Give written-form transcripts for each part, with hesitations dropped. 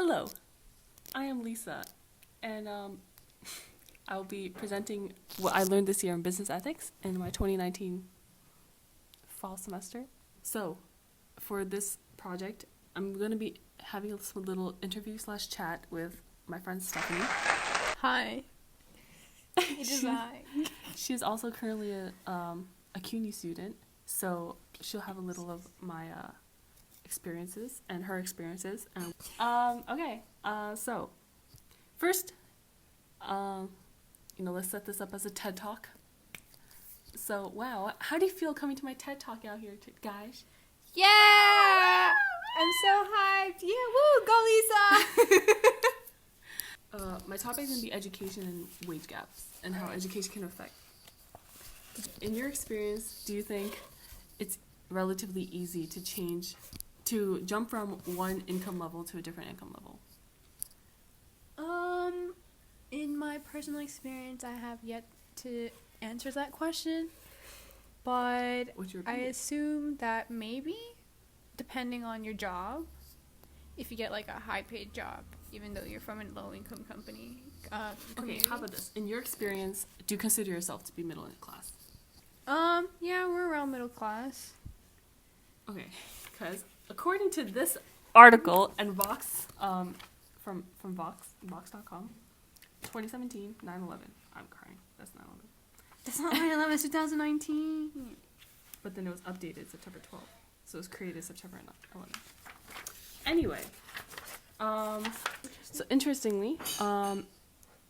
Hello, I am Lisa, and I'll be presenting what I learned this year in business ethics in my 2019 fall semester. So, for this project, I'm going to be having a little interview/chat with my friend Stephanie. Hi. It is I. She's also currently a CUNY student, so she'll have a little of my experiences and her experiences. Okay. So first, let's set this up as a TED Talk. So, wow, how do you feel coming to my TED Talk out here, guys? Yeah! I'm so hyped. Yeah, woo, go Lisa! My topic is going to be education and wage gaps and how education can affect. In your experience, do you think it's relatively easy to jump from one income level to a different income level? In my personal experience, I have yet to answer that question, but I assume that maybe, depending on your job, if you get like a high-paid job, even though you're from a low-income community. Okay, how about this? In your experience, do you consider yourself to be middle class? Yeah, we're around middle class. Okay, because according to this article and Vox, from Vox.com, 2017, 9/11. I'm crying. That's 9/11. That's not 9/11, it's 2019. But then it was updated September 12th. So it was created September 11th. Anyway, so interestingly,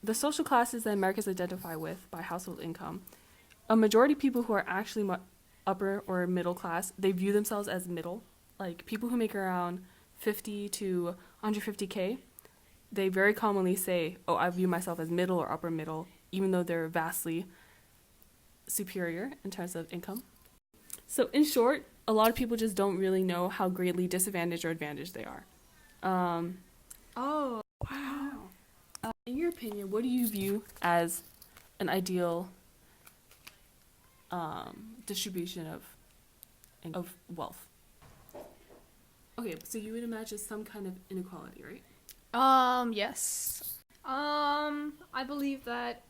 the social classes that Americans identify with by household income, a majority of people who are actually upper or middle class, they view themselves as middle. Like people who make around 50 to 150K, they very commonly say, oh, I view myself as middle or upper middle, even though they're vastly superior in terms of income. So in short, a lot of people just don't really know how greatly disadvantaged or advantaged they are. Oh, wow. In your opinion, what do you view as an ideal distribution of wealth? Okay, so you would imagine some kind of inequality, right? Yes. I believe that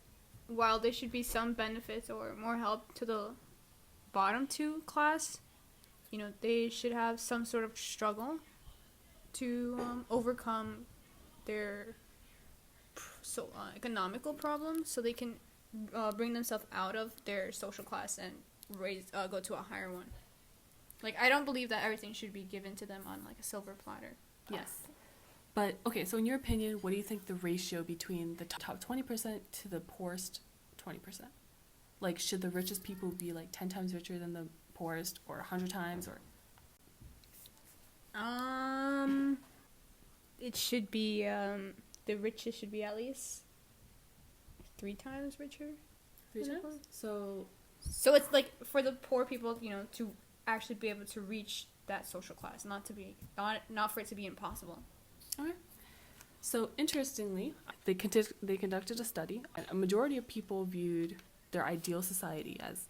while there should be some benefits or more help to the bottom two class, they should have some sort of struggle to overcome their economical problems so they can bring themselves out of their social class and go to a higher one. Like, I don't believe that everything should be given to them on, like, a silver platter. Yes. But, okay, so in your opinion, what do you think the ratio between the top 20% to the poorest 20%? Like, should the richest people be, like, 10 times richer than the poorest, or 100 times, or? It should be, the richest should be at least 3 times richer. 3 times? So it's, like, for the poor people, to actually be able to reach that social class, not for it to be impossible. Okay. So interestingly, they conducted a study, and a majority of people viewed their ideal society as,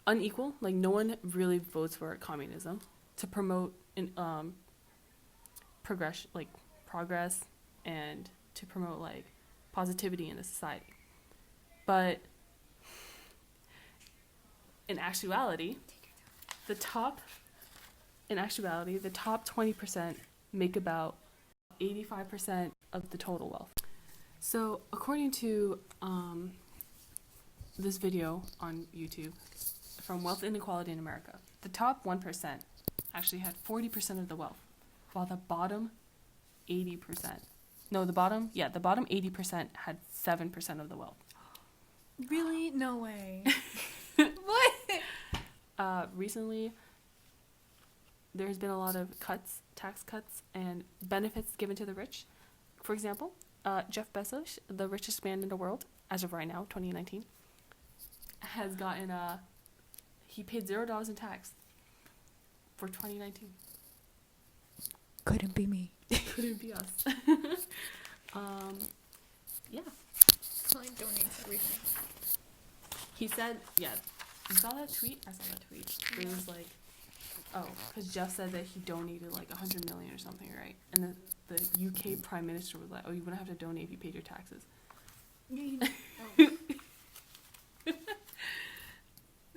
unequal. Like no one really votes for communism to promote progress and to promote like positivity in the society. But in actuality, the top 20% make about 85% of the total wealth. So according to this video on YouTube from Wealth Inequality in America, the top 1% actually had 40% of the wealth, while the bottom 80% had 7% of the wealth. Really? No way. What? Recently, there's been a lot of tax cuts, and benefits given to the rich. For example, Jeff Bezos, the richest man in the world, as of right now, 2019, has gotten he paid $0 in tax for 2019. Couldn't be me. Couldn't be us. Yeah. Like donates everything. He said, yeah. You saw that tweet? I saw that tweet. It was like, Oh, because Jeff said that he donated like 100 million or something, right? And the UK Prime Minister was like, "Oh, you wouldn't have to donate if you paid your taxes." And it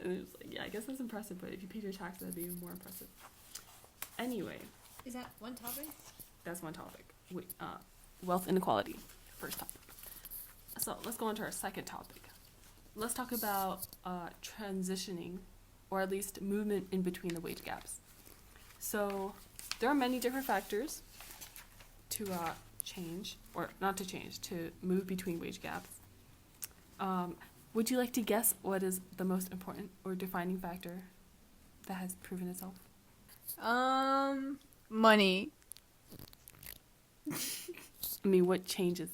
was like, yeah, I guess that's impressive, but if you paid your taxes, that'd be even more impressive. Anyway, Is that one topic? that's one topic. Wait, wealth inequality, first topic. So let's go on to our second topic. Let's talk about transitioning, or at least movement in between the wage gaps. So there are many different factors to change, or not to change, to move between wage gaps. Would you like to guess what is the most important or defining factor that has proven itself? Money. I mean, what changes?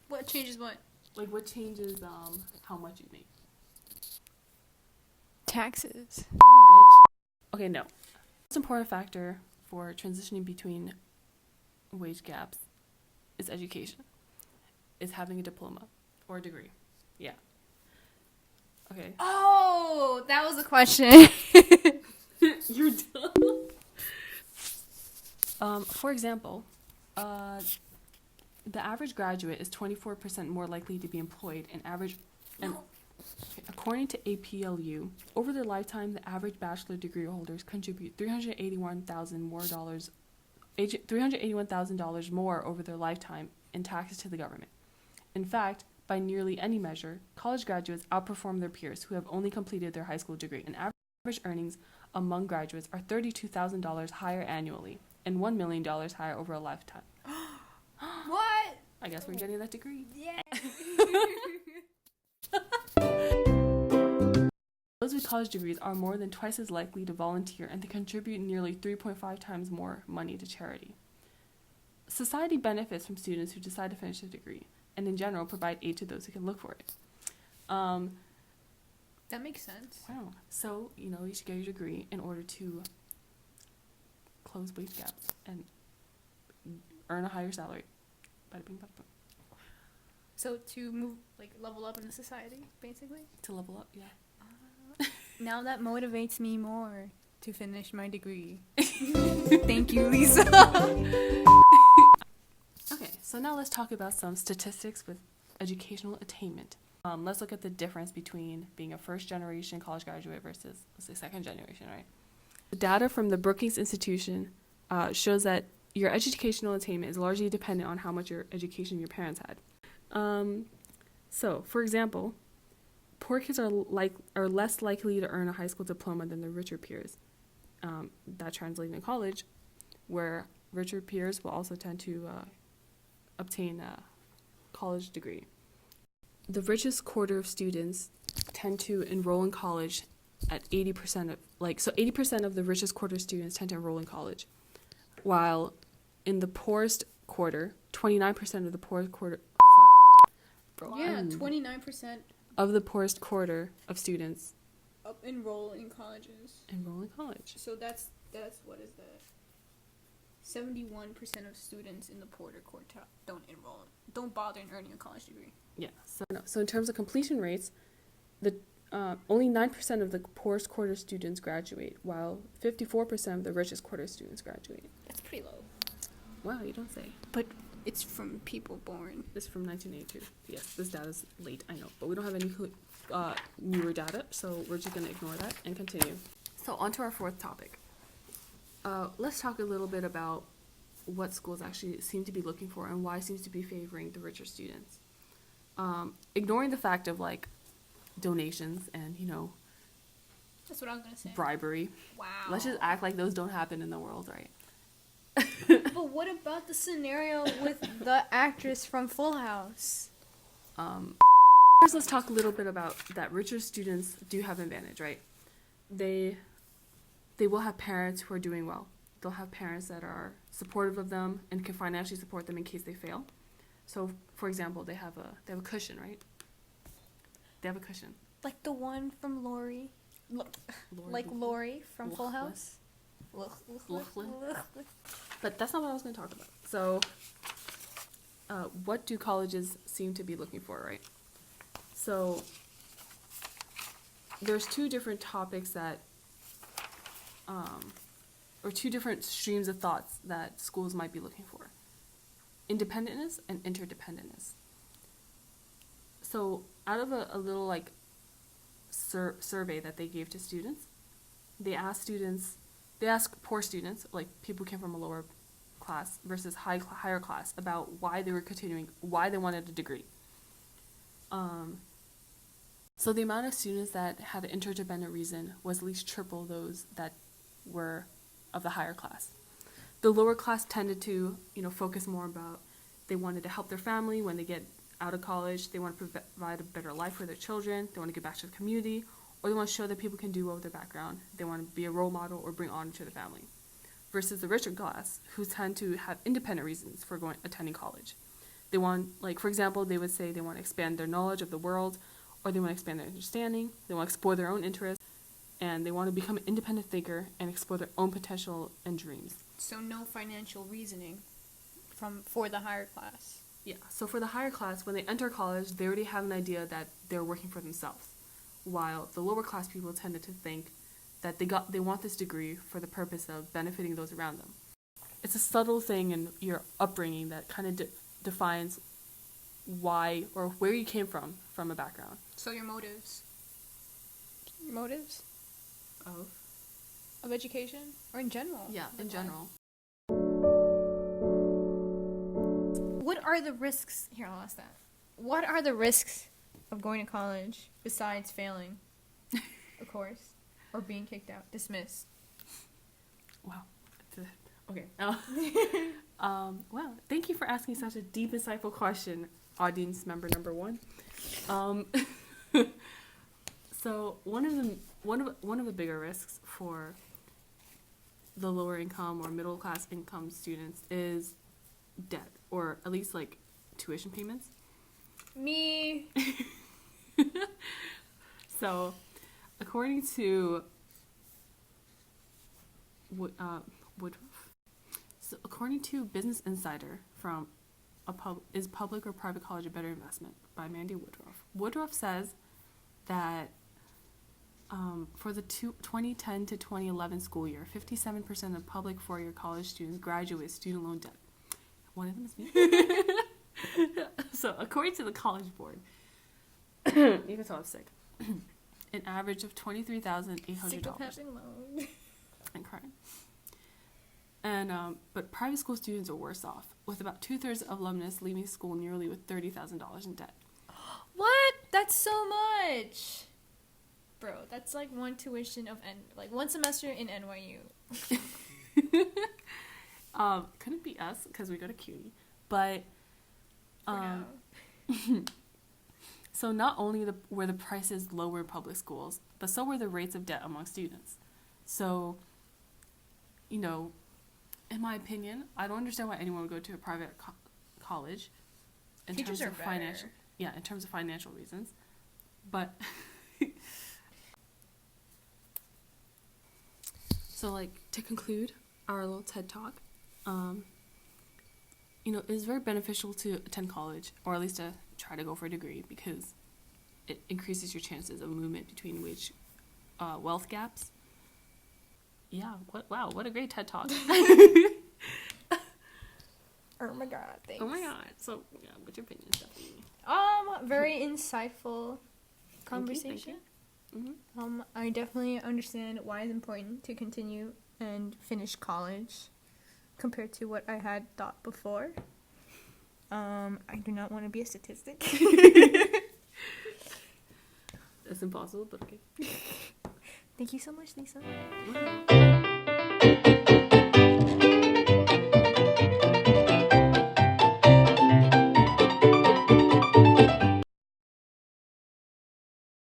What changes what? Like, what changes how much you make? Taxes. Bitch. Okay, no. The most important factor for transitioning between wage gaps is education. Is having a diploma or a degree. Yeah. Okay. Oh, that was the question. You're dumb. For example, the average graduate is 24% more likely to be employed according to APLU, over their lifetime, the average bachelor degree holders contribute $381,000 more over their lifetime in taxes to the government. In fact, by nearly any measure, college graduates outperform their peers who have only completed their high school degree, and average earnings among graduates are $32,000 higher annually and $1 million higher over a lifetime. What? I guess we're getting that degree. Yeah. Those with college degrees are more than twice as likely to volunteer, and they contribute nearly 3.5 times more money to charity. Society benefits from students who decide to finish a degree, and in general provide aid to those who can look for it. That makes sense. Wow. So, you should get your degree in order to close wage gaps and earn a higher salary. Bada bing, bada boom. So to move, level up in the society, basically? To level up, yeah. Now that motivates me more to finish my degree. Thank you, Lisa. Okay, so now let's talk about some statistics with educational attainment. Let's look at the difference between being a first-generation college graduate versus, let's say, second generation, right? The data from the Brookings Institution shows that your educational attainment is largely dependent on how much education your parents had. So, for example, poor kids are less likely to earn a high school diploma than their richer peers. That translates in college, where richer peers will also tend to obtain a college degree. The richest quarter of students tend to enroll in college at 80% of 80% of the richest quarter of students tend to enroll in college, while in the poorest quarter, 29% of the poorest quarter. Yeah, 29% of the poorest quarter of students enroll in colleges. Enroll in college. So that's what is that? 71% of students in the poorer quartile don't bother in earning a college degree. Yeah. So in terms of completion rates, only 9% of the poorest quarter students graduate, while 54% of the richest quarter students graduate. That's pretty low. Wow, you don't say. But it's from people born. This is from 1982. Yes, this data's late, I know. But we don't have any newer data, so we're just going to ignore that and continue. So on to our fourth topic. Let's talk a little bit about what schools actually seem to be looking for and why it seems to be favoring the richer students. Ignoring the fact of, donations and, That's what I was going to say. bribery. Wow. Let's just act like those don't happen in the world, right? But what about the scenario with the actress from Full House? First, let's talk a little bit about that richer students do have an advantage, right? They will have parents who are doing well. They'll have parents that are supportive of them and can financially support them in case they fail. So, for example, they have a cushion, right? They have a cushion. Like the one from Lori. Lori from Full House. But that's not what I was going to talk about. So, what do colleges seem to be looking for, right? So, there's two different topics that or two different streams of thoughts that schools might be looking for: independentness and interdependentness. So out of a little like survey that they gave to students, they asked poor students, like people who came from a lower class versus higher class, about why they were continuing, why they wanted a degree. So the amount of students that had an interdependent reason was at least triple those that were of the higher class. The lower class tended to, focus more about they wanted to help their family when they get out of college. They want to provide a better life for their children. They want to give back to the community, or they want to show that people can do well with their background. They want to be a role model or bring honor to the family. Versus the richer class, who tend to have independent reasons for attending college. They want, for example, they would say they want to expand their knowledge of the world, or they want to expand their understanding. They want to explore their own interests, and they want to become an independent thinker and explore their own potential and dreams. So no financial reasoning for the higher class. Yeah, so for the higher class, when they enter college, they already have an idea that they're working for themselves, while the lower class people tended to think that they want this degree for the purpose of benefiting those around them. It's a subtle thing in your upbringing that kind of defines why or where you came from a background. So your motives. Motives? Of education? Or in general? Yeah, in general. What are the risks? Here, I'll ask that. What are the risks of going to college besides failing, of course, or being kicked out, dismissed? Wow. Okay. Well, thank you for asking such a deep, insightful question, audience member number 1. So one of the bigger risks for the lower income or middle class income students is debt, or at least tuition payments. Me. So, according to Woodruff, according to Business Insider, from Is Public or Private College a Better Investment by Mandy Woodruff. Woodruff says that for the 2010 to 2011 school year, 57% of public four-year college students graduate with student loan debt. One of them is me. So, according to the College Board, you can tell I'm sick. An average of $23,800. And crying. And but private school students are worse off, with about 2/3 of alumnus leaving school nearly with $30,000 in debt. What? That's so much, bro. That's like one tuition of one semester in NYU. Couldn't be us because we go to CUNY, but so not only were the prices lower in public schools, but so were the rates of debt among students. So, in my opinion, I don't understand why anyone would go to a private college in Teachers terms of are financial, in terms of financial reasons. But so to conclude our little TED Talk, it is very beneficial to attend college, or at least to try to go for a degree, because it increases your chances of movement between wealth gaps. Yeah, what a great TED Talk. Oh my god, thanks. Oh my god. So, yeah, what's your opinion, Stephanie? Very insightful conversation. Thank you. Mm-hmm. I definitely understand why it's important to continue and finish college compared to what I had thought before. I do not want to be a statistic. That's impossible, but okay. Thank you so much, Lisa. Wow.